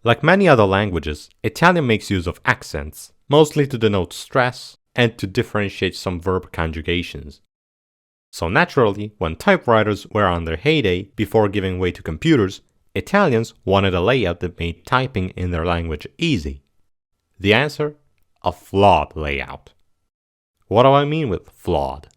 Like many other languages, Italian makes use of accents, mostly to denote stress and to differentiate some verb conjugations. So naturally, when typewriters were on their heyday before giving way to computers, Italians wanted a layout that made typing in their language easy. The answer? A flawed layout. What do I mean with flawed?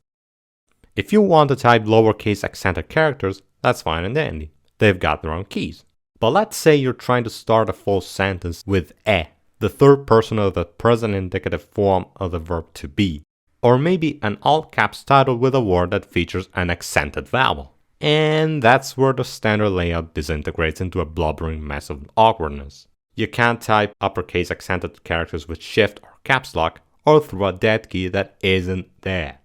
If you want to type lowercase accented characters, that's fine and dandy. They've got their own keys. But let's say you're trying to start a full sentence with the third person of the present indicative form of the verb to be. Or maybe an all caps title with a word that features an accented vowel. And that's where the standard layout disintegrates into a blubbering mess of awkwardness. You can't type uppercase accented characters with shift or caps lock or through a dead key that isn't there.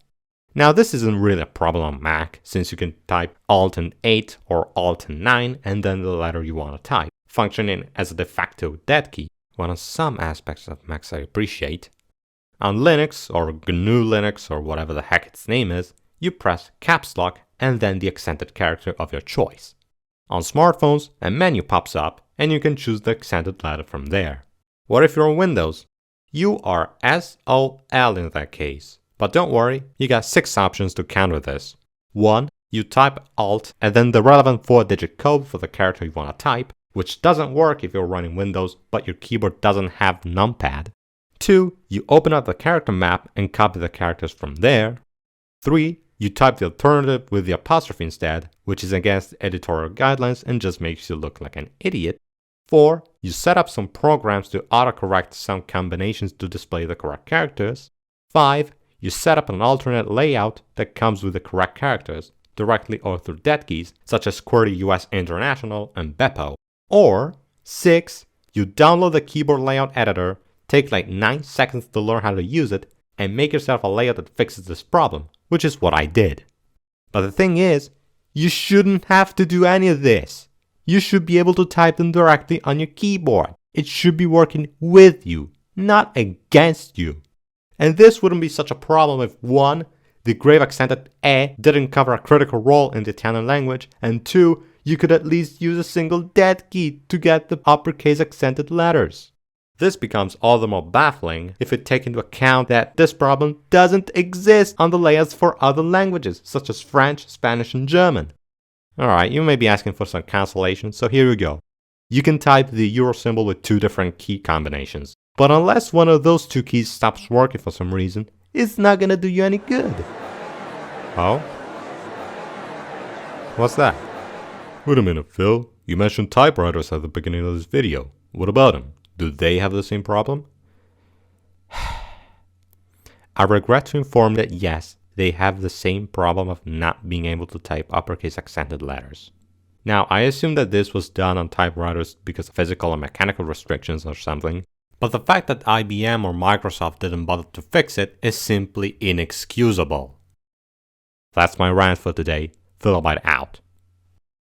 Now this isn't really a problem on Mac, since you can type Alt and 8 or Alt and 9 and then the letter you want to type, functioning as a de facto dead key, one of some aspects of Macs I appreciate. On Linux or GNU Linux or whatever the heck its name is, you press caps lock and then the accented character of your choice. On smartphones, a menu pops up and you can choose the accented letter from there. What if you're on Windows? You are SOL in that case. But don't worry, you got 6 options to counter this. 1. You type Alt and then the relevant 4-digit code for the character you want to type, which doesn't work if you're running Windows but your keyboard doesn't have numpad. 2. You open up the character map and copy the characters from there. 3. You type the alternative with the apostrophe instead, which is against editorial guidelines and just makes you look like an idiot. 4. You set up some programs to autocorrect some combinations to display the correct characters. 5. You set up an alternate layout that comes with the correct characters, directly or through dead keys, such as QWERTY US-International and Beppo. Or 6. You download the keyboard layout editor, take like 9 seconds to learn how to use it, and make yourself a layout that fixes this problem, which is what I did. But the thing is, you shouldn't have to do any of this. You should be able to type them directly on your keyboard. It should be working with you, not against you. And this wouldn't be such a problem if 1. The grave accented didn't cover a critical role in the Italian language, and 2. You could at least use a single dead key to get the uppercase accented letters. This becomes all the more baffling if you take into account that this problem doesn't exist on the layouts for other languages, such as French, Spanish, and German. Alright, you may be asking for some consolation, so here we go. You can type the euro symbol with 2 different key combinations. But unless one of those 2 keys stops working for some reason, it's not gonna do you any good. Oh? What's that? Wait a minute, Phil. You mentioned typewriters at the beginning of this video. What about them? Do they have the same problem? I regret to inform that yes, they have the same problem of not being able to type uppercase accented letters. Now, I assume that this was done on typewriters because of physical and mechanical restrictions or something. But the fact that IBM or Microsoft didn't bother to fix it is simply inexcusable. That's my rant for today. Philbite out.